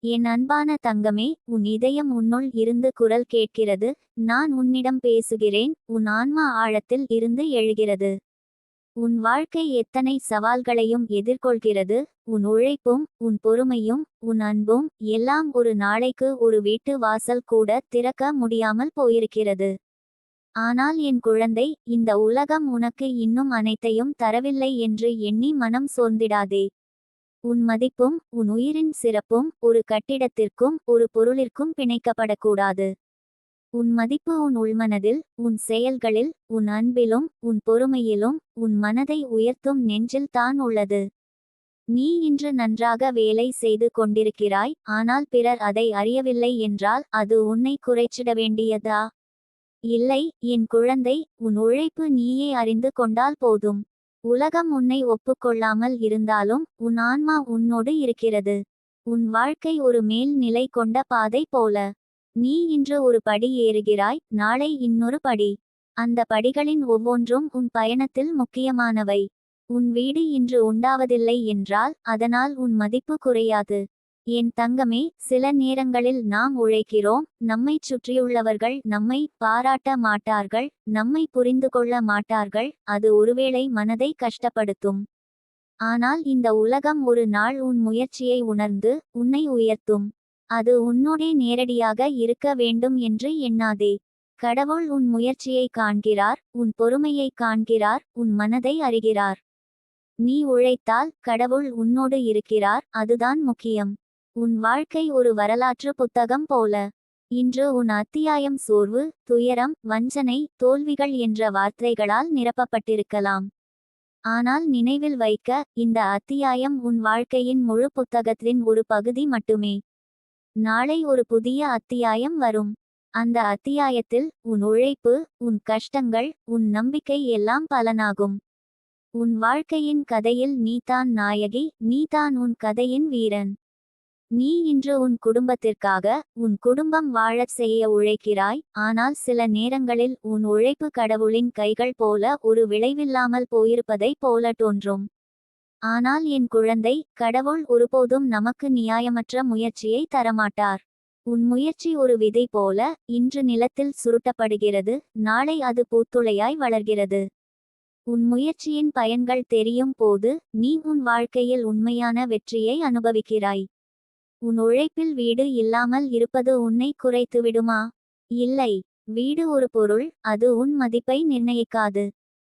என் அன்பான தங்கமே, உன் இதயம் உன்னுள் இருந்து குரல் கேட்கிறது. நான் உன்னிடம் பேசுகிறேன், உன் ஆன்மா ஆழத்தில் இருந்து எழுகிறது. உன் வாழ்க்கை எத்தனை சவால்களையும் எதிர்கொள்கிறது. உன் உழைப்பும் உன் பொறுமையும் உன் அன்பும் எல்லாம் ஒரு நாளைக்கு ஒரு வீட்டு வாசல் கூட திறக்க முடியாமல் போயிருக்கிறது. ஆனால் என் குழந்தை, இந்த உலகம் உனக்கு இன்னும் அனைத்தையும் தரவில்லை என்று எண்ணி மனம் சோர்ந்திடாதே. உன் மதிப்பும் உன் உயிரின் சிறப்பும் ஒரு கட்டிடத்திற்கும் ஒரு பொருளிற்கும் பிணைக்கப்படக்கூடாது. உன் மதிப்பு உன் உள்மனதில், உன் செயல்களில், உன் அன்பிலும் உன் பொறுமையிலும் உன் மனதை உயர்த்தும் நெஞ்சில் தான் உள்ளது. நீ இன்று நன்றாக வேலை செய்து கொண்டிருக்கிறாய், ஆனால் பிறர் அதை அறியவில்லை என்றால் அது உன்னை குறைச்சிட வேண்டியதா? இல்லை, என் குழந்தை, உன் உழைப்பு நீயே அறிந்து கொண்டால் போதும். உலகம் உன்னை ஒப்புக்கொள்ளாமல் இருந்தாலும் உன் ஆன்மா உன்னோடு இருக்கிறது. உன் வாழ்க்கை ஒரு மேல் நிலை கொண்ட பாதை போல. நீ இன்று ஒரு படி ஏறுகிறாய், நாளை இன்னொரு படி. அந்த படிகளின் ஒவ்வொன்றும் உன் பயணத்தில் முக்கியமானவை. உன் வீடு இன்று உண்டாவதில்லை என்றால் அதனால் உன் மதிப்பு குறையாது. என் தங்கமே, சில நேரங்களில் நாம் உழைக்கிறோம், நம்மைச் சுற்றியுள்ளவர்கள் நம்மை பாராட்ட மாட்டார்கள், நம்மை புரிந்து கொள்ள மாட்டார்கள், அது ஒருவேளை மனதை கஷ்டப்படுத்தும். ஆனால் இந்த உலகம் ஒரு நாள் உன் முயற்சியை உணர்ந்து உன்னை உயர்த்தும். அது உன்னோடே நேரடியாக இருக்க வேண்டும் என்று எண்ணாதே. கடவுள் உன் முயற்சியை காண்கிறார், உன் பொறுமையை காண்கிறார், உன் மனதை அறிகிறார். நீ உழைத்தால் கடவுள் உன்னோடு இருக்கிறார், அதுதான் முக்கியம். உன் வாழ்க்கை ஒரு வரலாற்று புத்தகம் போல. இன்று உன் அத்தியாயம் சோர்வு, துயரம், வஞ்சனை, தோல்விகள் என்ற வார்த்தைகளால் நிரப்பப்பட்டிருக்கலாம். ஆனால் நினைவில் வைக்க, இந்த அத்தியாயம் உன் வாழ்க்கையின் முழு புத்தகத்தின் ஒரு பகுதி மட்டுமே. நாளை ஒரு புதிய அத்தியாயம் வரும். அந்த அத்தியாயத்தில் உன் உழைப்பு, உன் கஷ்டங்கள், உன் நம்பிக்கை எல்லாம் பலனாகும். உன் வாழ்க்கையின் கதையில் நீதான் நாயகி, நீதான் உன் கதையின் வீரன். நீ இன்று உன் குடும்பத்திற்காக, உன் குடும்பம் வாழச் செய்ய உழைக்கிறாய், ஆனால் சில நேரங்களில் உன் உழைப்பு கடவுளின் கைகள் போல ஒரு விளைவில்லாமல் போயிருப்பதை போல தோன்றும். ஆனால் என் குழந்தை, கடவுள் ஒருபோதும் நமக்கு நியாயமற்ற முயற்சியை தரமாட்டார். உன் முயற்சி ஒரு விதை போல, இன்று நிலத்தில் சுருட்டப்படுகிறது, நாளை அது பூத்துளையாய் வளர்கிறது. உன் முயற்சியின் பயன்கள் தெரியும் போது நீ உன் வாழ்க்கையில் உண்மையான வெற்றியை அனுபவிக்கிறாய். உன் உழைப்பில் வீடு இல்லாமல் இருப்பது உன்னை குறைத்துவிடுமா? இல்லை. வீடு ஒரு பொருள், அது உன் மதிப்பை நிர்ணயிக்காது.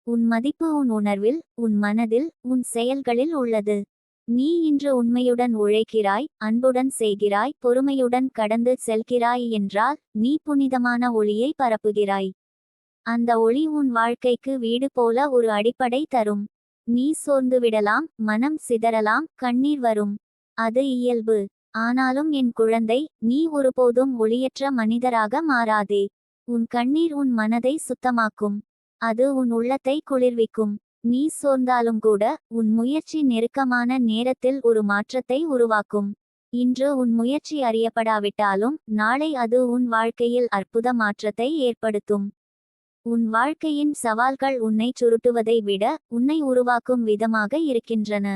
உன் மதிப்பு உன் உணர்வில், உன் மனதில், உன் செயல்களில் உள்ளது. நீ இன்று உண்மையுடன் உழைக்கிறாய், அன்புடன் செய்கிறாய், பொறுமையுடன் கடந்து செல்கிறாய் என்றால் நீ புனிதமான ஒளியை பரப்புகிறாய். அந்த ஒளி உன் வாழ்க்கைக்கு வீடு போல ஒரு அடிப்படை தரும். நீ சோர்ந்து விடலாம், மனம் சிதறலாம், கண்ணீர் வரும். அது இயல்பு. ஆனாலும் என் குழந்தை, நீ ஒருபோதும் ஒளியற்ற மனிதராக மாறாதே. உன் கண்ணீர் உன் மனதை சுத்தமாக்கும். அது உன் உள்ளத்தை குளிர்விக்கும். நீ சோர்ந்தாலும் கூட உன் முயற்சி நெருக்கமான நேரத்தில் ஒரு மாற்றத்தை உருவாக்கும். இன்று உன் முயற்சி அறியப்படாவிட்டாலும் நாளை அது உன் வாழ்க்கையில் அற்புத மாற்றத்தை ஏற்படுத்தும். உன் வாழ்க்கையின் சவால்கள் உன்னை சுருட்டுவதை விட உன்னை உருவாக்கும் விதமாக இருக்கின்றன.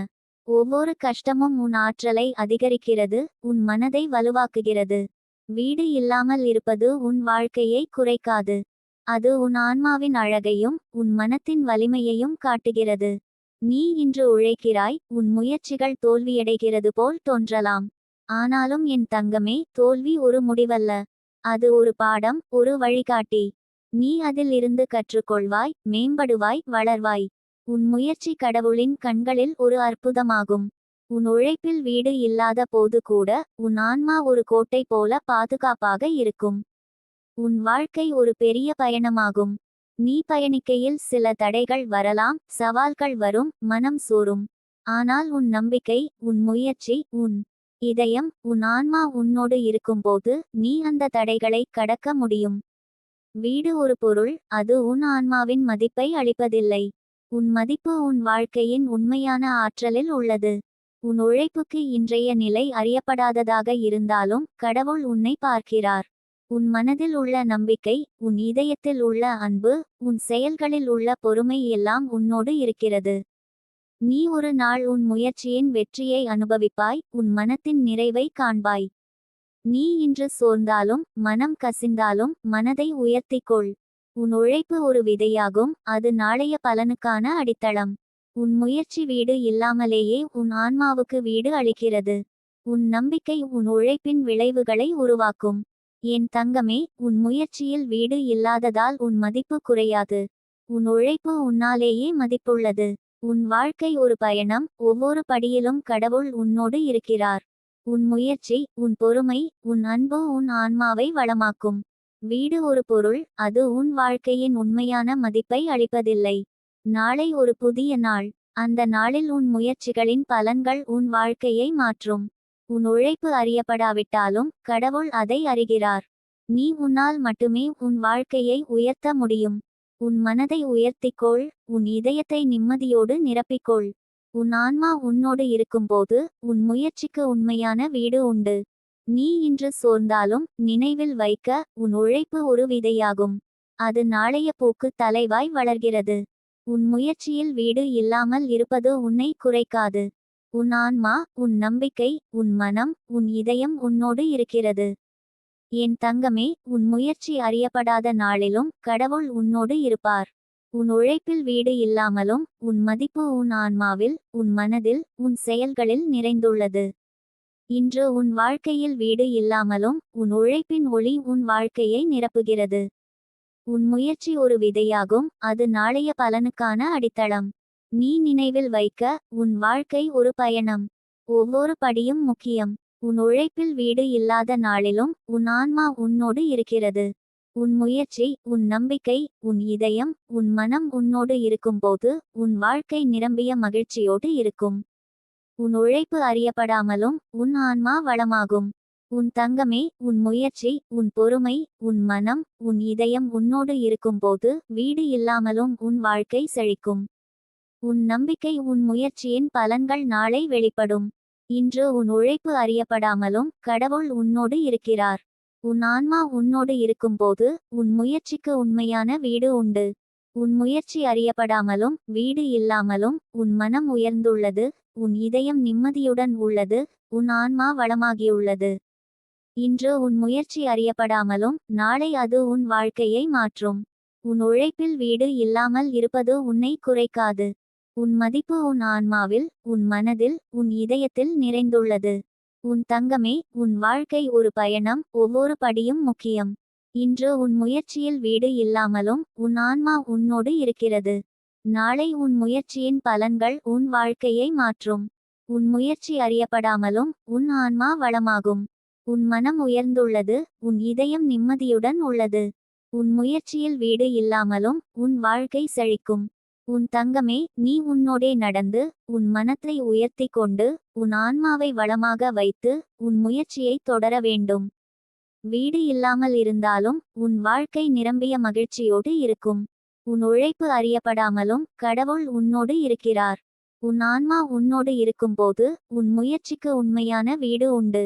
ஒவ்வொரு கஷ்டமும் உன் ஆற்றலை அதிகரிக்கிறது, உன் மனதை வலுவாக்குகிறது. வீடு இல்லாமல் இருப்பது உன் வாழ்க்கையை குறைக்காது. அது உன் ஆன்மாவின் அழகையும் உன் மனத்தின் வலிமையையும் காட்டுகிறது. நீ இன்று உழைக்கிறாய், உன் முயற்சிகள் தோல்வியடைகிறது போல் தோன்றலாம். ஆனாலும் என் தங்கமே, தோல்வி ஒரு முடிவல்ல. அது ஒரு பாடம், ஒரு வழிகாட்டி. நீ அதில் இருந்து கற்றுக்கொள்வாய், மேம்படுவாய், வளர்வாய். உன் முயற்சி கடவுளின் கண்களில் ஒரு அற்புதமாகும். உன் உழைப்பில் வீடு இல்லாத போது கூட உன் ஆன்மா ஒரு கோட்டை போல பாதுகாப்பாக இருக்கும். உன் வாழ்க்கை ஒரு பெரிய பயணமாகும். நீ பயணிக்கையில் சில தடைகள் வரலாம், சவால்கள் வரும், மனம் சோரும். ஆனால் உன் நம்பிக்கை, உன் முயற்சி, உன் இதயம், உன் ஆன்மா உன்னோடு இருக்கும்போது நீ அந்த தடைகளை கடக்க முடியும். வீடு ஒரு பொருள், அது உன் ஆன்மாவின் மதிப்பை அளிப்பதில்லை. உன் மதிப்பு உன் வாழ்க்கையின் உண்மையான ஆற்றலில் உள்ளது. உன் உழைப்புக்கு இன்றைய நிலை அறியப்படாததாக இருந்தாலும் கடவுள் உன்னை பார்க்கிறார். உன் மனதில் உள்ள நம்பிக்கை, உன் இதயத்தில் உள்ள அன்பு, உன் செயல்களில் உள்ள பொறுமை எல்லாம் உன்னோடு இருக்கிறது. நீ ஒரு நாள் உன் முயற்சியின் வெற்றியை அனுபவிப்பாய், உன் மனத்தின் நிறைவை காண்பாய். நீ இன்று சோர்ந்தாலும் மனம் கசிந்தாலும் மனதை உயர்த்திக்கொள். உன் உழைப்பு ஒரு விதையாகும், அது நாளைய பலனுக்கான அடித்தளம். உன் முயற்சி வீடு இல்லாமலேயே உன் ஆன்மாவுக்கு வீடு அளிக்கிறது. உன் நம்பிக்கை உன் உழைப்பின் விளைவுகளை உருவாக்கும். என் தங்கமே, உன் முயற்சியில் வீடு இல்லாததால் உன் மதிப்பு குறையாது. உன் உழைப்பு உன்னாலேயே மதிப்புள்ளது. உன் வாழ்க்கை ஒரு பயணம், ஒவ்வொரு படியிலும் கடவுள் உன்னோடு இருக்கிறார். உன் முயற்சி, உன் பொறுமை, உன் அன்பு உன் ஆன்மாவை வளமாக்கும். வீடு ஒரு பொருள், அது உன் வாழ்க்கையின் உண்மையான மதிப்பை அளிப்பதில்லை. நாளை ஒரு புதிய நாள். அந்த நாளில் உன் முயற்சிகளின் பலன்கள் உன் வாழ்க்கையை மாற்றும். உன் உழைப்பு அறியப்படாவிட்டாலும் கடவுள் அதை அறிகிறார். நீ உன்னால் மட்டுமே உன் வாழ்க்கையை உயர்த்த முடியும். உன் மனதை உயர்த்திக்கொள், உன் இதயத்தை நிம்மதியோடு நிரப்பிக்கொள். உன் ஆன்மா உன்னோடு இருக்கும்போது உன் முயற்சிக்கு உண்மையான வீடு உண்டு. நீ இன்று சோர்ந்தாலும் நினைவில் வைக்க, உன் உழைப்பு ஒரு விதையாகும். அது நாளைய போக்கு தலைவாய் வளர்கிறது. உன் முயற்சியில் வீடு இல்லாமல் இருப்பது உன்னை குறைக்காது. உன் ஆன்மா, உன் நம்பிக்கை, உன் மனம், உன் இதயம் உன்னோடு இருக்கிறது. என் தங்கமே, உன் முயற்சி அறியப்படாத நாளிலும் கடவுள் உன்னோடு இருப்பார். உன் உழைப்பில் வீடு இல்லாமலும் உன் மதிப்பு உன் ஆன்மாவில், உன் மனதில், உன் செயல்களில் நிறைந்துள்ளது. இன்று உன் வாழ்க்கையில் வீடு இல்லாமலும் உன் உழைப்பின் ஒளி உன் வாழ்க்கையை நிரப்புகிறது. உன் முயற்சி ஒரு விதையாகும், அது நாளைய பலனுக்கான அடித்தளம். நீ நினைவில் வைக்க, உன் வாழ்க்கை ஒரு பயணம். ஒவ்வொரு படியும் முக்கியம். உன் உழைப்பில் வீடு இல்லாத நாளிலும் உன் ஆன்மா உன்னோடு இருக்கிறது. உன் முயற்சி, உன் நம்பிக்கை, உன் இதயம், உன் மனம் உன்னோடு இருக்கும்போது உன் வாழ்க்கை நிரம்பிய மகிழ்ச்சியோடு இருக்கும். உன் உழைப்பு அறியப்படாமலும் உன் ஆன்மா வளமாகும். உன் தங்கமே, உன் முயற்சி, உன் பொறுமை, உன் மனம், உன் இதயம் உன்னோடு இருக்கும்போது வீடு இல்லாமலும் உன் வாழ்க்கை செழிக்கும். உன் நம்பிக்கை, உன் முயற்சியின் பலன்கள் நாளை வெளிப்படும். இன்று உன் உழைப்பு அறியப்படாமலும் கடவுள் உன்னோடு இருக்கிறார். உன் ஆன்மா உன்னோடு இருக்கும்போது உன் முயற்சிக்கு உண்மையான வீடு உண்டு. உன் முயற்சி அறியப்படாமலும் வீடு இல்லாமலும் உன் மனம் உயர்ந்துள்ளது, உன் இதயம் நிம்மதியுடன் உள்ளது, உன் ஆன்மா வளமாகியுள்ளது. இன்று உன் முயற்சி அறியப்படாமலும் நாளை அது உன் வாழ்க்கையை மாற்றும். உன் உழைப்பில் வீடு இல்லாமல் இருப்பது உன்னை குறைக்காது. உன் மதிப்பு உன் ஆன்மாவில், உன் மனதில், உன் இதயத்தில் நிறைந்துள்ளது. உன் தங்கமே, உன் வாழ்க்கை ஒரு பயணம், ஒவ்வொரு படியும் முக்கியம். இன்று உன் முயற்சியில் வீடு இல்லாமலும் உன் ஆன்மா உன்னோடு இருக்கிறது. நாளை உன் முயற்சியின் பலன்கள் உன் வாழ்க்கையை மாற்றும். உன் முயற்சி அறியப்படாமலும் உன் ஆன்மா வளமாகும். உன் மனம் உயர்ந்துள்ளது, உன் இதயம் நிம்மதியுடன் உள்ளது. உன் முயற்சியில் வீடு இல்லாமலும் உன் வாழ்க்கை செழிக்கும். உன் தங்கமே, நீ உன்னோடே நடந்து, உன் மனத்தை உயர்த்தி கொண்டு, உன் ஆன்மாவை வளமாக வைத்து, உன் முயற்சியை தொடர வேண்டும். வீடு இல்லாமல் இருந்தாலும் உன் வாழ்க்கை நிரம்பிய மகிழ்ச்சியோடு இருக்கும். உன் உழைப்பு அறியப்படாமலும் கடவுள் உன்னோடு இருக்கிறார். உன் ஆன்மா உன்னோடு இருக்கும்போது உன் முயற்சிக்கு உண்மையான வீடு உண்டு.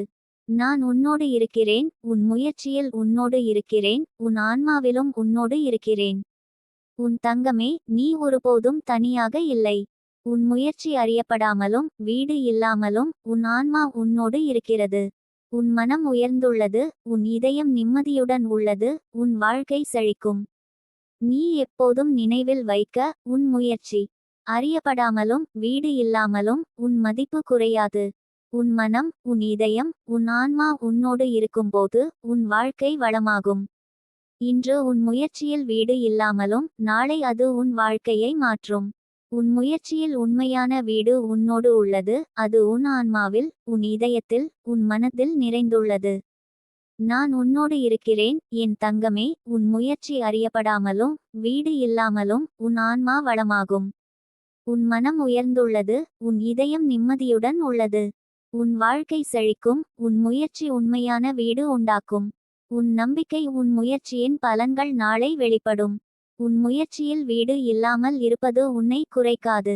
நான் உன்னோடு இருக்கிறேன், உன் முயற்சியில் உன்னோடு இருக்கிறேன், உன் ஆன்மாவிலும் உன்னோடு இருக்கிறேன். உன் தங்கமே, நீ ஒருபோதும் தனியாக இல்லை. உன் முயற்சி அறியப்படாமலும் வீடு இல்லாமலும் உன் ஆன்மா உன்னோடு இருக்கிறது. உன் மனம் உயர்ந்துள்ளது, உன் இதயம் நிம்மதியுடன் உள்ளது, உன் வாழ்க்கை செழிக்கும். நீ எப்போதும் நினைவில் வைக்க, உன் முயற்சி அறியப்படாமலும் வீடு இல்லாமலும் உன் மதிப்பு குறையாது. உன் மனம், உன் இதயம், உன் ஆன்மா உன்னோடு இருக்கும்போது உன் வாழ்க்கை வளமாகும். இன்று உன் முயற்சியில் வீடு இல்லாமலும் நாளை அது உன் வாழ்க்கையை மாற்றும். உன் முயற்சியில் உண்மையான வீடு உன்னோடு உள்ளது, அது உன் ஆன்மாவில், உன் இதயத்தில், உன் மனதில் நிறைந்துள்ளது. நான் உன்னோடு இருக்கிறேன், என் தங்கமே. உன் முயற்சி அறியப்படாமலும் வீடு இல்லாமலும் உன் ஆன்மா வளமாகும். உன் மனம் உயர்ந்துள்ளது, உன் இதயம் நிம்மதியுடன் உள்ளது. உன் வாழ்க்கை செழிக்கும், உன் முயற்சி உண்மையான வீடு உண்டாக்கும். உன் நம்பிக்கை, உன் முயற்சியின் பலன்கள் நாளை வெளிப்படும். உன் முயற்சியில் வீடு இல்லாமல் இருப்பது உன்னை குறைக்காது.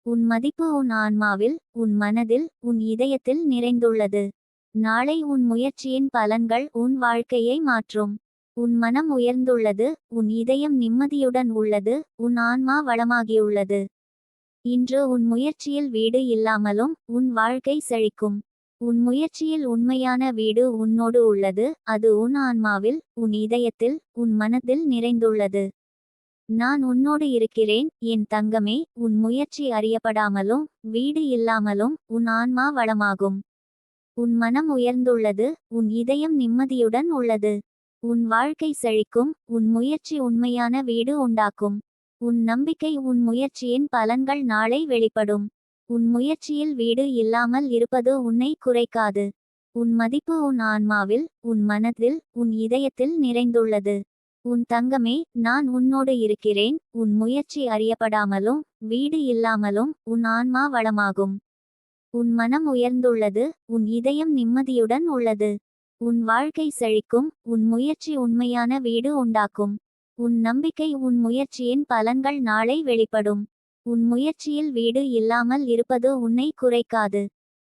உன் மதிப்பு உன் ஆன்மாவில், உன் மனதில், உன் இதயத்தில் நிறைந்துள்ளது. நாளை உன் முயற்சியின் பலன்கள் உன் வாழ்க்கையை மாற்றும். உன் மனம் உயர்ந்துள்ளது, உன் இதயம் நிம்மதியுடன் உள்ளது, உன் ஆன்மா வளமாகியுள்ளது. இன்று உன் முயற்சியில் வீடு இல்லாமலும் உன் வாழ்க்கை செழிக்கும். உன் முயற்சியில் உண்மையான வீடு உன்னோடு உள்ளது, அது உன் ஆன்மாவில், உன் இதயத்தில், உன் மனதில் நிறைந்துள்ளது. நான் உன்னோடு இருக்கிறேன் என் தங்கமே. உன் முயற்சி அறியப்படாமலும் வீடு இல்லாமலும் உன் ஆன்மா வளமாகும். உன் மனம் உயர்ந்துள்ளது, உன் இதயம் நிம்மதியுடன் உள்ளது. உன் வாழ்க்கை செழிக்கும், உன் முயற்சி உண்மையான வீடு உண்டாக்கும். உன் நம்பிக்கை உன் முயற்சியின் பலன்கள் நாளை வெளிப்படும். உன் முயற்சியில் வீடு இல்லாமல் இருப்பது உன்னை குறைக்காது. உன் மதிப்பு உன் ஆன்மாவில், உன் மனதில், உன் இதயத்தில் நிறைந்துள்ளது. உன் தங்கமே, நான் உன்னோடு இருக்கிறேன். உன் முயற்சி அறியப்படாமலும் வீடு இல்லாமலும் உன் ஆன்மா வளமாகும். உன் மனம் உயர்ந்துள்ளது, உன் இதயம் நிம்மதியுடன் உள்ளது. உன் வாழ்க்கை செழிக்கும், உன் முயற்சி உண்மையான வீடு உண்டாக்கும். உன் நம்பிக்கை உன் முயற்சியின் பலன்கள் நாளை வெளிப்படும். உன் முயற்சியில் வீடு இல்லாமல் இருப்பது உன்னை குறைக்காது.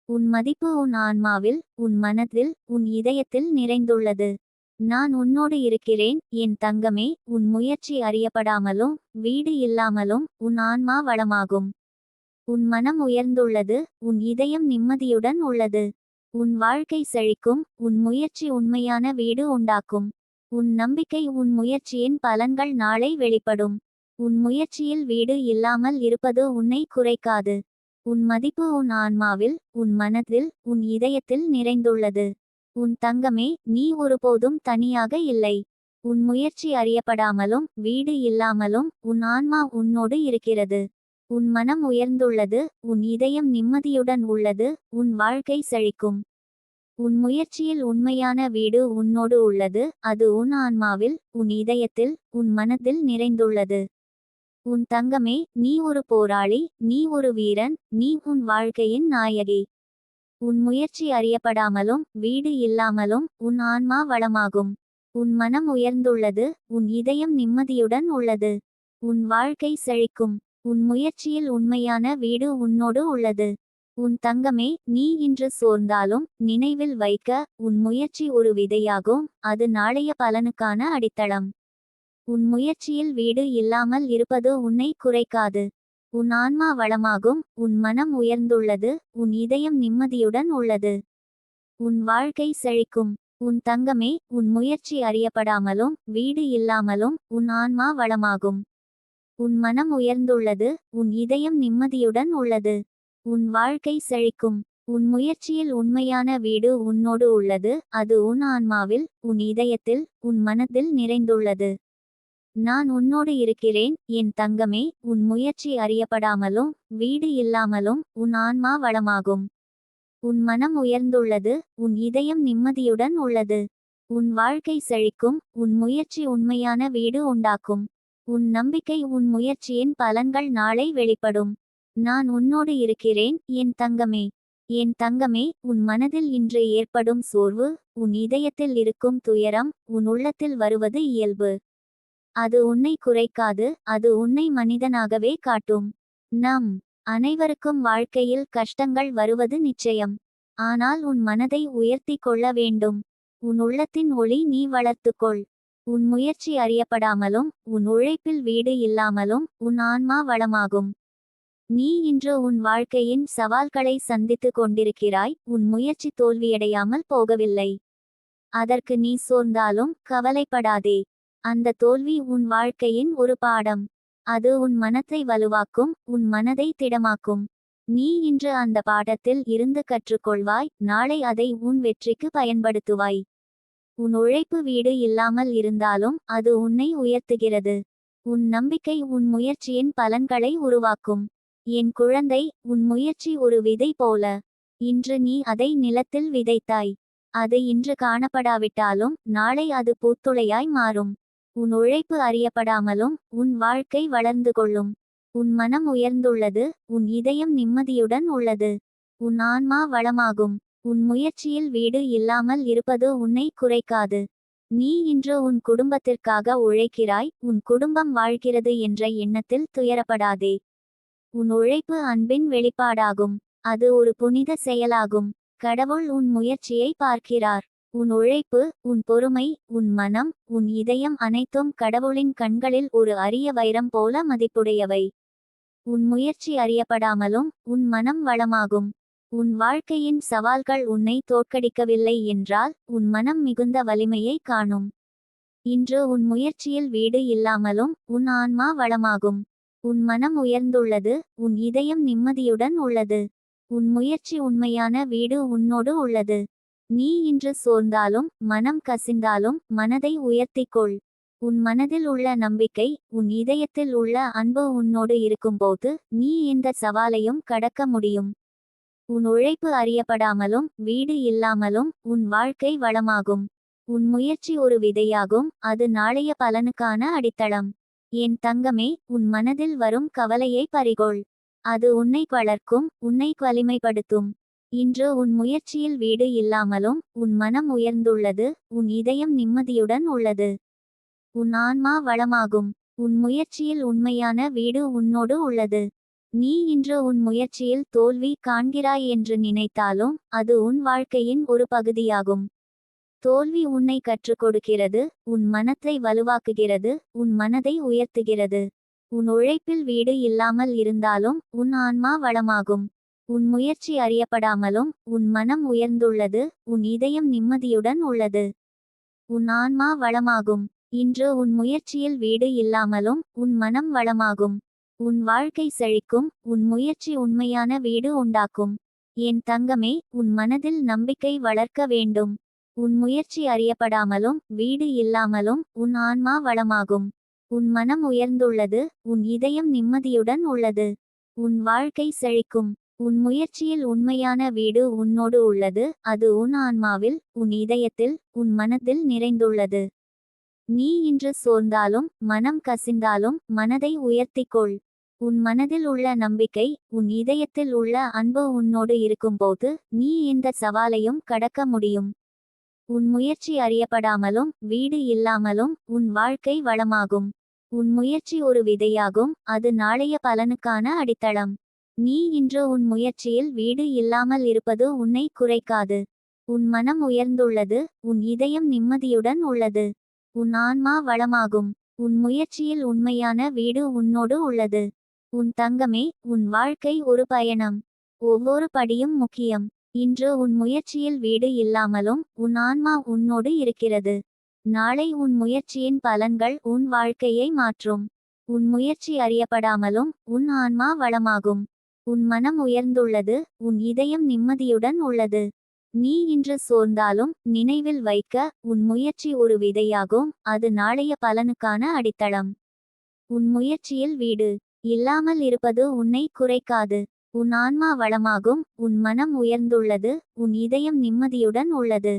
உன் மதிப்பு உன் ஆன்மாவில், உன் மனதில், உன் இதயத்தில் நிறைந்துள்ளது. நான் உன்னோடு இருக்கிறேன் என் தங்கமே. உன் முயற்சி அறியப்படாமலும் வீடு இல்லாமலும் உன் ஆன்மா வளமாகும். உன் மனம் உயர்ந்துள்ளது, உன் இதயம் நிம்மதியுடன் உள்ளது. உன் வாழ்க்கை செழிக்கும், உன் முயற்சி உண்மையான வீடு உண்டாக்கும். உன் நம்பிக்கை உன் முயற்சியின் பலன்கள் நாளை வெளிப்படும். உன் முயற்சியில் வீடு இல்லாமல் இருப்பது உன்னை குறைக்காது. உன் மதிப்பு உன் ஆன்மாவில், உன் மனதில், உன் இதயத்தில் நிறைந்துள்ளது. உன் தங்கமே, நீ ஒருபோதும் தனியாக இல்லை. உன் முயற்சி அறியப்படாமலும் வீடு இல்லாமலும் உன் ஆன்மா உன்னோடு இருக்கிறது. உன் மனம் உயர்ந்துள்ளது, உன் இதயம் நிம்மதியுடன் உள்ளது. உன் வாழ்க்கை செழிக்கும். உன் முயற்சியில் உண்மையான வீடு உன்னோடு உள்ளது, அது உன் ஆன்மாவில், உன் இதயத்தில், உன் மனதில் நிறைந்துள்ளது. உன் தங்கமே, நீ ஒரு போராளி, நீ ஒரு வீரன், நீ உன் வாழ்க்கையின் நாயகி. உன் முயற்சி அறியப்படாமலும் வீடு இல்லாமலும் உன் ஆன்மா வளமாகும். உன் மனம் உயர்ந்துள்ளது, உன் இதயம் நிம்மதியுடன் உள்ளது. உன் வாழ்க்கை செழிக்கும். உன் முயற்சியில் உண்மையான வீடு உன்னோடு உள்ளது. உன் தங்கமே, நீ இன்று சோர்ந்தாலும் நினைவில் வைக்க, உன் முயற்சி ஒரு விதையாகும், அது நாளைய பலனுக்கான அடித்தளம். உன் முயற்சியில் வீடு இல்லாமல் இருப்பது உன்னை குறைக்காது. உன் ஆன்மா வளமாகும், உன் மனம் உயர்ந்துள்ளது, உன் இதயம் நிம்மதியுடன் உள்ளது. உன் வாழ்க்கை செழிக்கும். உன் தங்கமே, உன் முயற்சி அறியப்படாமலும் வீடு இல்லாமலும் உன் ஆன்மா வளமாகும். உன் மனம் உயர்ந்துள்ளது, உன் இதயம் நிம்மதியுடன் உள்ளது. உன் வாழ்க்கை செழிக்கும். உன் முயற்சியில் உண்மையான வீடு உன்னோடு உள்ளது, அது உன் ஆன்மாவில், உன் இதயத்தில், உன் மனதில் நிறைந்துள்ளது. நான் உன்னோடு இருக்கிறேன் என் தங்கமே. உன் முயற்சி அறியப்படாமலும் வீடு இல்லாமலும் உன் ஆன்மா வளமாகும். உன் மனம் உயர்ந்துள்ளது, உன் இதயம் நிம்மதியுடன் உள்ளது. உன் வாழ்க்கை செழிக்கும். உன் முயற்சி உண்மையான வீடு உண்டாக்கும். உன் நம்பிக்கை உன் முயற்சியின் பலன்கள் நாளை வெளிப்படும். நான் உன்னோடு இருக்கிறேன் என் தங்கமே. என் தங்கமே, உன் மனதில் இன்று ஏற்படும் சோர்வு, உன் இதயத்தில் இருக்கும் துயரம், உன் உள்ளத்தில் வருவது இயல்பு. அது உன்னை குறைக்காது, அது உன்னை மனிதனாகவே காட்டும். நம் அனைவருக்கும் வாழ்க்கையில் கஷ்டங்கள் வருவது நிச்சயம். ஆனால் உன் மனதை உயர்த்தி கொள்ள வேண்டும். உன் உள்ளத்தின் ஒளி நீ வளர்த்துக்கொள். உன் முயற்சி அறியப்படாமலும் உன் உழைப்பில் வீடு இல்லாமலும் உன் ஆன்மா வளமாகும். நீ இன்று உன் வாழ்க்கையின் சவால்களை சந்தித்து கொண்டிருக்கிறாய். உன் முயற்சி தோல்வியடையாமல் போகவில்லை. அதற்கு நீ சோர்ந்தாலும் கவலைப்படாதே. அந்த தோல்வி உன் வாழ்க்கையின் ஒரு பாடம். அது உன் மனத்தை வலுவாக்கும், உன் மனதை திடமாக்கும். நீ இன்று அந்த பாடத்தில் இருந்து கற்றுக்கொள்வாய், நாளை அதை உன் வெற்றிக்கு பயன்படுத்துவாய். உன் உழைப்பு வீடு இல்லாமல் இருந்தாலும் அது உன்னை உயர்த்துகிறது. உன் நம்பிக்கை உன் முயற்சியின் பலன்களை உருவாக்கும். என் குழந்தை, உன் முயற்சி ஒரு விதை போல. இன்று நீ அதை நிலத்தில் விதைத்தாய். அது இன்று காணப்படாவிட்டாலும் நாளை அது பூத்துளையாய் மாறும். உன் உழைப்பு அறியப்படாமலும் உன் வாழ்க்கை வளர்ந்து கொள்ளும். உன் மனம் உயர்ந்துள்ளது, உன் இதயம் நிம்மதியுடன் உள்ளது. உன் ஆன்மா வளமாகும். உன் முயற்சியில் வீடு இல்லாமல் இருப்பது உன்னை குறைக்காது. நீ இன்று உன் குடும்பத்திற்காக உழைக்கிறாய், உன் குடும்பம் வாழ்கிறது என்ற எண்ணத்தில் துயரப்படாதே. உன் உழைப்பு அன்பின் வெளிப்பாடாகும். அது ஒரு புனித செயலாகும். கடவுள் உன் முயற்சியை பார்க்கிறார். உன் உழைப்பு, உன் பொறுமை, உன் மனம், உன் இதயம் அனைத்தும் கடவுளின் கண்களில் ஒரு அரிய வைரம் போல மதிப்புடையவை. உன் முயற்சி அறியப்படாமலும் உன் மனம் வளமாகும். உன் வாழ்க்கையின் சவால்கள் உன்னை தோற்கடிக்கவில்லை என்றால் உன் மனம் மிகுந்த வலிமையை காணும். இன்று உன் முயற்சியில் வீடு இல்லாமலும் உன் ஆன்மா வளமாகும். உன் மனம் உயர்ந்துள்ளது, உன் இதயம் நிம்மதியுடன் உள்ளது. உன் முயற்சி உண்மையான வீடு உன்னோடு உள்ளது. நீ இன்று சோர்ந்தாலும் மனம் கசிந்தாலும் மனதை உயர்த்திக்கொள். உன் மனதில் உள்ள நம்பிக்கை, உன் இதயத்தில் உள்ள அன்பு உன்னோடு இருக்கும்போது நீ எந்த சவாலையும் கடக்க முடியும். உன் உழைப்பு அறியப்படாமலும் வீடு இல்லாமலும் உன் வாழ்க்கை வளமாகும். உன் முயற்சி ஒரு விதையாகும், அது நாளைய பலனுக்கான அடித்தளம். என் தங்கமே, உன் மனதில் வரும் கவலையை பறிகொள். அது உன்னை வளர்க்கும், உன்னை வலிமைப்படுத்தும். இன்று உன் முயற்சியில் வீடு இல்லாமலும் உன் மனம் உயர்ந்துள்ளது, உன் இதயம் நிம்மதியுடன் உள்ளது. உன் ஆன்மா வளமாகும். உன் முயற்சியில் உண்மையான வீடு உன்னோடு உள்ளது. நீ இன்று உன் முயற்சியில் தோல்வி காண்கிறாய் என்று நினைத்தாலும் அது உன் வாழ்க்கையின் ஒரு பகுதியாகும். தோல்வி உன்னை கற்றுக் கொடுக்கிறது, உன் மனத்தை வலுவாக்குகிறது, உன் மனதை உயர்த்துகிறது. உன் உழைப்பில் வீடு இல்லாமல் இருந்தாலும் உன் ஆன்மா வளமாகும். உன் முயற்சி அறியப்படாமலும் உன் மனம் உயர்ந்துள்ளது, உன் இதயம் நிம்மதியுடன் உள்ளது. உன் ஆன்மா வளமாகும். இன்று உன் முயற்சியில் வீடு இல்லாமலும் உன் மனம் வளமாகும். உன் வாழ்க்கை செழிக்கும், உன் முயற்சி உண்மையான வீடு உண்டாக்கும். என் தங்கமே, உன் மனதில் நம்பிக்கை வளர்க்க வேண்டும். உன் முயற்சி அறியப்படாமலும் வீடு இல்லாமலும் உன் ஆன்மா வளமாகும். உன் மனம் உயர்ந்துள்ளது, உன் இதயம் நிம்மதியுடன் உள்ளது. உன் வாழ்க்கை செழிக்கும். உன் முயற்சியில் உண்மையான வீடு உன்னோடு உள்ளது, அது உன் ஆன்மாவில், உன் இதயத்தில், உன் மனதில் நிறைந்துள்ளது. நீ இன்று சோர்ந்தாலும் மனம் கசிந்தாலும் மனதை உயர்த்திக்கொள். உன் மனதில் உள்ள நம்பிக்கை, உன் இதயத்தில் உள்ள அன்பு உன்னோடு இருக்கும்போது நீ எந்த சவாலையும் கடக்க முடியும். உன் முயற்சி அறியப்படாமலும் வீடு இல்லாமலும் உன் வாழ்க்கை வளமாகும். உன் முயற்சி ஒரு விதையாகும், அது நாளைய பலனுக்கான அடித்தளம். நீ இன்று உன் முயற்சியில் வீடு இல்லாமல் இருப்பது உன்னை குறைக்காது. உன் மனம் உயர்ந்துள்ளது, உன் இதயம் நிம்மதியுடன் உள்ளது. உன் ஆன்மா வளமாகும். உன் முயற்சியில் உண்மையான வீடு உன்னோடு உள்ளது. உன் தங்கமே, உன் வாழ்க்கை ஒரு பயணம். ஒவ்வொரு படியும் முக்கியம். இன்று உன் முயற்சியில் வீடு இல்லாமலும் உன் ஆன்மா உன்னோடு இருக்கிறது. நாளை உன் முயற்சியின் பலன்கள் உன் வாழ்க்கையை மாற்றும். உன் முயற்சி அறியப்படாமலும் உன் ஆன்மா வளமாகும். உன் மனம் உயர்ந்துள்ளது, உன் இதயம் நிம்மதியுடன் உள்ளது. நீ இன்று சோர்ந்தாலும் நினைவில் வைக்க, உன் முயற்சி ஒரு விதையாகும், அது நாளைய பலனுக்கான அடித்தளம். உன் முயற்சியில் வீடு இல்லாமல் இருப்பது உன்னை குறைக்காது. உன் ஆன்மா வளமாகும், உன் மனம் உயர்ந்துள்ளது, உன் இதயம் நிம்மதியுடன் உள்ளது.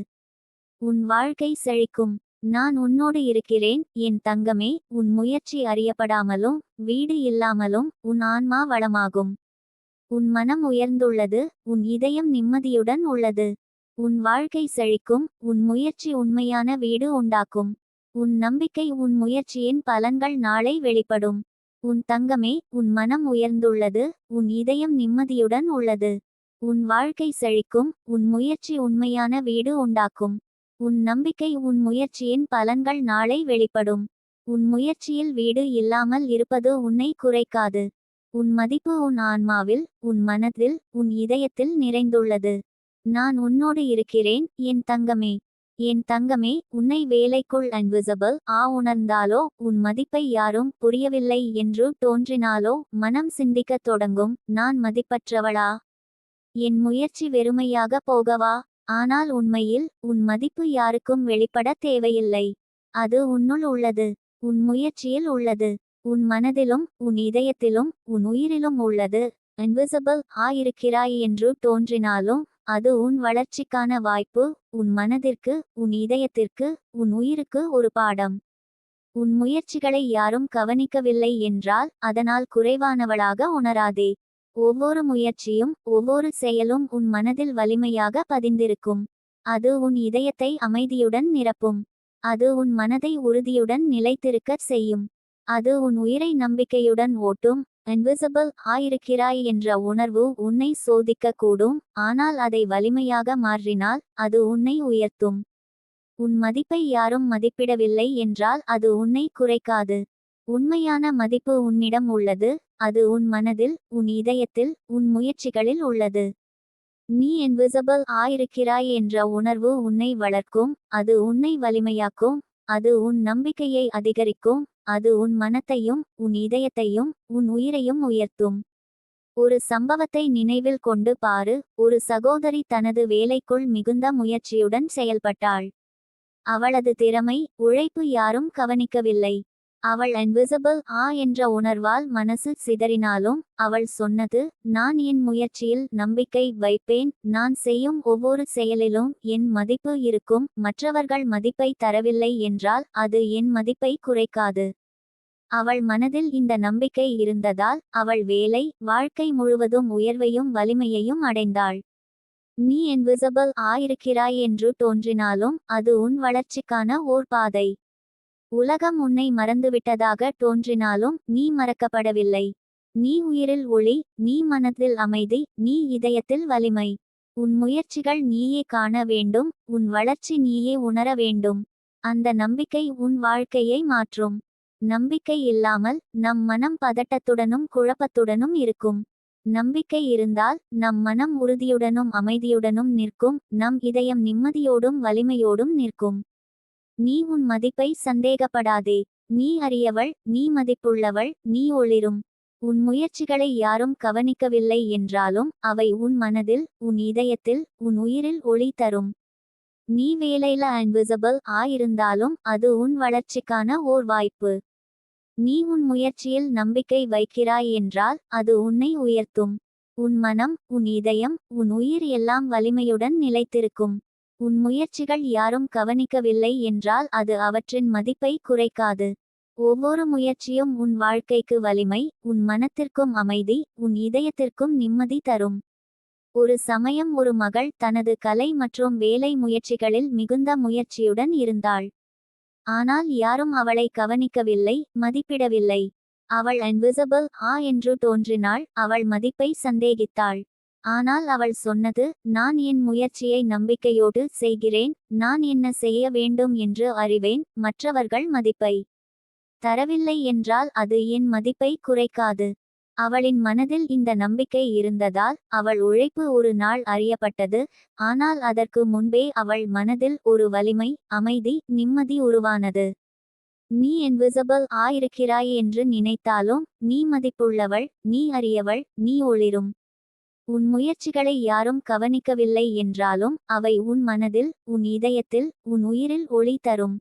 உன் வாழ்க்கை செழிக்கும். நான் உன்னோடு இருக்கிறேன் என் தங்கமே. உன் முயற்சி அறியப்படாமலும் வீடு இல்லாமலும் உன் ஆன்மா வளமாகும். உன் மனம் உயர்ந்துள்ளது, உன் இதயம் நிம்மதியுடன் உள்ளது. உன் வாழ்க்கை செழிக்கும், உன் முயற்சி உண்மையான வீடு உண்டாக்கும். உன் நம்பிக்கை, உன் முயற்சியின் பலன்கள் நாளை வெளிப்படும். உன் தங்கமே, உன் மனம் உயர்ந்துள்ளது, உன் இதயம் நிம்மதியுடன் உள்ளது. உன் வாழ்க்கை செழிக்கும், உன் முயற்சி உண்மையான வீடு உண்டாக்கும். உன் நம்பிக்கை, உன் முயற்சியின் பலன்கள் நாளை வெளிப்படும். உன் முயற்சியில் வீடு இல்லாமல் இருப்பது உன்னை குறைக்காது. உன் மதிப்பு உன் ஆன்மாவில், உன் மனதில், உன் இதயத்தில் நிறைந்துள்ளது. நான் உன்னோடு இருக்கிறேன் என் தங்கமே. என் தங்கமே, உன்னை வேலைக்குள் இன்விசிபிள் உணர்ந்தாலோ, உன் மதிப்பை யாரும் புரியவில்லை என்று தோன்றினாலோ மனம் சிந்திக்கத் தொடங்கும், நான் மதிப்பற்றவளா? என் முயற்சி வெறுமையாக போகவா? ஆனால் உண்மையில் உன் மதிப்பு யாருக்கும் வெளிப்பட தேவையில்லை. அது உன்னுள் உள்ளது. உன் முயற்சியில் உள்ளது. உன் மனதிலும் உன் இதயத்திலும் உன் உயிரிலும் உள்ளது. இன்விசிபிள் இருக்கிறாய் என்று தோன்றினாலும் அது உன் வளர்ச்சிக்கான வாய்ப்பு. உன் மனதிற்கு, உன் இதயத்திற்கு, உன் உயிருக்கு ஒரு பாடம். உன் முயற்சிகளை யாரும் கவனிக்கவில்லை என்றால் அதனால் குறைவானவளாக உணராதே. ஒவ்வொரு முயற்சியும், ஒவ்வொரு செயலும் உன் மனதில் வலிமையாக பதிந்திருக்கும். அது உன் இதயத்தை அமைதியுடன் நிரப்பும். அது உன் மனதை உறுதியுடன் நிலைத்திருக்கச் செய்யும். அது உன் உயிரை நம்பிக்கையுடன் ஓட்டும். இன்விசிபிள் இருக்கிறாய் என்ற உணர்வு உன்னை சோதிக்க கூடும், ஆனால் அதை வலிமையாக மாற்றினால் அது உன்னை உயர்த்தும். உன் மதிப்பை யாரும் மதிப்பிடவில்லை என்றால் அது உன்னை குறைக்காது. உண்மையான மதிப்பு உன்னிடம் உள்ளது. அது உன் மனதில், உன் இதயத்தில், உன் முயற்சிகளில் உள்ளது. நீ இன்விசிபிள் ஆயிருக்கிறாய் என்ற உணர்வு உன்னை வளர்க்கும், அது உன்னை வலிமையாக்கும், அது உன் நம்பிக்கையை அதிகரிக்கும், அது உன் மனத்தையும் உன் இதயத்தையும் உன் உயிரையும் உயர்த்தும். ஒரு சம்பவத்தை நினைவில் கொண்டு பாரு. ஒரு சகோதரி தனது வேலைக்குள் மிகுந்த முயற்சியுடன் செயல்பட்டாள். அவளது திறமை, உழைப்பு யாரும் கவனிக்கவில்லை. அவள் இன்விசிபிள் என்ற உணர்வால் மனசு சிதறினாலும் அவள் சொன்னது, நான் என் முயற்சியில் நம்பிக்கை வைப்பேன், நான் செய்யும் ஒவ்வொரு செயலிலும் என் மதிப்பு இருக்கும், மற்றவர்கள் மதிப்பை தரவில்லை என்றால் அது என் மதிப்பை குறைக்காது. அவள் மனதில் இந்த நம்பிக்கை இருந்ததால் அவள் வேலை, வாழ்க்கை முழுவதும் உயர்வையும் வலிமையையும் அடைந்தாள். நீ இன்விசிபிள் ஆயிருக்கிறாய் என்று தோன்றினாலும் அது உன் வளர்ச்சிக்கான ஓர் பாதை. உலகம் உன்னை மறந்துவிட்டதாக தோன்றினாலும் நீ மறக்கப்படவில்லை. நீ உயிரில் ஒளி, நீ மனதில் அமைதி, நீ இதயத்தில் வலிமை. உன் முயற்சிகள் நீயே காண வேண்டும், உன் வளர்ச்சி நீயே உணர வேண்டும். அந்த நம்பிக்கை உன் வாழ்க்கையை மாற்றும். நம்பிக்கை இல்லாமல் நம் மனம் பதட்டத்துடனும் குழப்பத்துடனும் இருக்கும். நம்பிக்கை இருந்தால் நம் மனம் உறுதியுடனும் அமைதியுடனும் நிற்கும், நம் இதயம் நிம்மதியோடும் வலிமையோடும் நிற்கும். நீ உன் மதிப்பை சந்தேகப்படாதே. நீ அறியவள், நீ மதிப்புள்ளவள், நீ ஒளிரும். உன் முயற்சிகளை யாரும் கவனிக்கவில்லை என்றாலும் அவை உன் மனதில், உன் இதயத்தில், உன் உயிரில் ஒளி தரும். நீ வேலையில இன்விசிபிள் ஆயிருந்தாலும் அது உன் வளர்ச்சிக்கான ஓர் வாய்ப்பு. நீ உன் முயற்சியில் நம்பிக்கை வைக்கிறாய் என்றால் அது உன்னை உயர்த்தும். உன் மனம், உன் இதயம், உன் உயிர் எல்லாம் வலிமையுடன் நிலைத்திருக்கும். உன் முயற்சிகள் யாரும் கவனிக்கவில்லை என்றால் அது அவற்றின் மதிப்பை குறைக்காது. ஒவ்வொரு முயற்சியும் உன் வாழ்க்கைக்கு வலிமை, உன் மனத்திற்கும் அமைதி, உன் இதயத்திற்கும் நிம்மதி தரும். ஒரு சமயம் ஒரு மகள் தனது கலை மற்றும் வேலை முயற்சிகளில் மிகுந்த முயற்சியுடன் இருந்தாள். ஆனால் யாரும் அவளை கவனிக்கவில்லை, மதிப்பிடவில்லை. அவள் இன்விசிபிள் என்று தோன்றினாள், அவள் மதிப்பை சந்தேகித்தாள். ஆனால் அவள் சொன்னது, நான் என் முயற்சியை நம்பிக்கையோடு செய்கிறேன், நான் என்ன செய்ய வேண்டும் என்று அறிவேன், மற்றவர்கள் மதிப்பை தரவில்லை என்றால் அது என் மதிப்பை குறைக்காது. அவளின் மனதில் இந்த நம்பிக்கை இருந்ததால் அவள் உழைப்பு ஒரு நாள் அறியப்பட்டது. ஆனால் அதற்கு முன்பே அவள் மனதில் ஒரு வலிமை, அமைதி, நிம்மதி உருவானது. நீ இன்விசிபிள் ஆயிருக்கிறாய் என்று நினைத்தாலும் நீ மதிப்புள்ளவள், நீ அறியவள், நீ ஒளிரும். உன் முயற்சிகளை யாரும் கவனிக்கவில்லை என்றாலும் அவை உன் மனதில், உன் இதயத்தில், உன் உயிரில் ஒளி தரும்.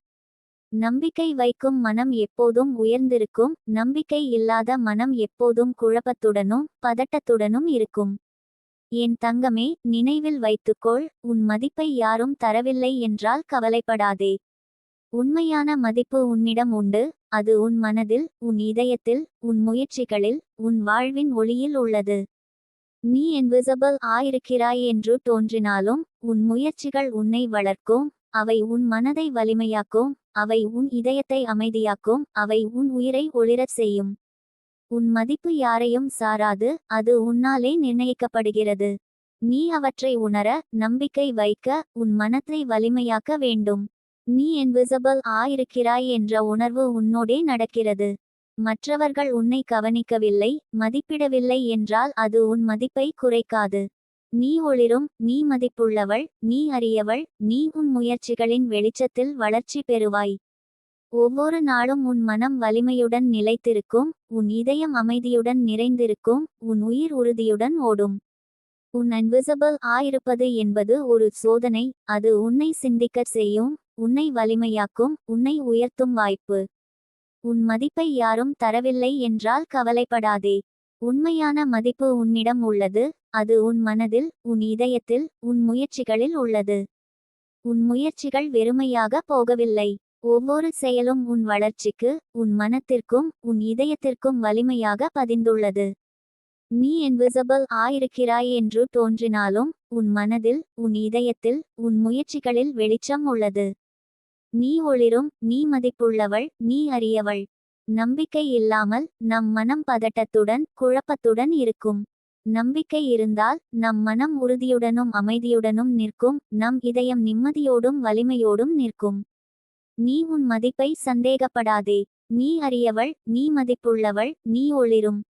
நம்பிக்கை வைக்கும் மனம் எப்போதும் உயர்ந்திருக்கும், நம்பிக்கை இல்லாத மனம் எப்போதும் குழப்பத்துடனும் பதட்டத்துடனும் இருக்கும். என் தங்கமே, நினைவில் வைத்துக்கொள், உன் மதிப்பை யாரும் தரவில்லை என்றால் கவலைப்படாதே. உண்மையான மதிப்பு உன்னிடம் உண்டு, அது உன் மனதில், உன் இதயத்தில், உன் முயற்சிகளில், உன் வாழ்வின் ஒளியில் உள்ளது. நீ இன்விசிபிள் ஆயிருக்கிறாய் என்று தோன்றினாலும் உன் முயற்சிகள் உன்னை வளர்க்கும், அவை உன் மனதை வலிமையாக்கும், அவை உன் இதயத்தை அமைதியாக்கும், அவை உன் உயிரை ஒளிரச் செய்யும். உன் மதிப்பு யாரையும் சாராது, அது உன்னாலே நிர்ணயிக்கப்படுகிறது. நீ அவற்றை உணர, நம்பிக்கை வைக்க, உன் மனத்தை வலிமையாக்க வேண்டும். நீ இன்விசிபிள் ஆயிருக்கிறாய் என்ற உணர்வு உன்னோடே நடக்கிறது. மற்றவர்கள் உன்னை கவனிக்கவில்லை, மதிப்பிடவில்லை என்றால் அது உன் மதிப்பை குறைக்காது. நீ ஒளிரும், நீ மதிப்புள்ளவள், நீ அறியவள், நீ உன் முயற்சிகளின் வெளிச்சத்தில் வளர்ச்சி பெறுவாய். ஒவ்வொரு நாளும் உன் மனம் வலிமையுடன் நிலைத்திருக்கும், உன் இதயம் அமைதியுடன் நிறைந்திருக்கும், உன் உயிர் உறுதியுடன் ஓடும். உன் இன்விசிபிள் ஆயிருப்பது என்பது ஒரு சோதனை, அது உன்னை சிந்திக்கச் செய்யும், உன்னை வலிமையாக்கும், உன்னை உயர்த்தும் வாய்ப்பு. உன் மதிப்பை யாரும் தரவில்லை என்றால் கவலைப்படாதே. உண்மையான மதிப்பு உன்னிடம் உள்ளது, அது உன் மனதில், உன் இதயத்தில், உன் முயற்சிகளில் உள்ளது. உன் முயற்சிகள் வெறுமையாக போகவில்லை. ஒவ்வொரு செயலும் உன் வளர்ச்சிக்கு, உன் மனத்திற்கும், உன் இதயத்திற்கும் வலிமையாக பதிந்துள்ளது. நீ இன்விசிபிள் ஆயிருக்கிறாய் என்று தோன்றினாலும் உன் மனதில், உன் இதயத்தில், உன் முயற்சிகளில் வெளிச்சம் உள்ளது. நீ ஒளிரும், நீ மதிப்புள்ளவள், நீ அறியவள். நம்பிக்கை இல்லாமல் நம் மனம் பதட்டத்துடன் குழப்பத்துடன் இருக்கும். நம்பிக்கை இருந்தால் நம் மனம் உறுதியுடனும் அமைதியுடனும் நிற்கும், நம் இதயம் நிம்மதியோடும் வலிமையோடும் நிற்கும். நீ உன் மதிப்பை சந்தேகப்படாதே. நீ அறியவள், நீ மதிப்புள்ளவள், நீ ஒளிரும்.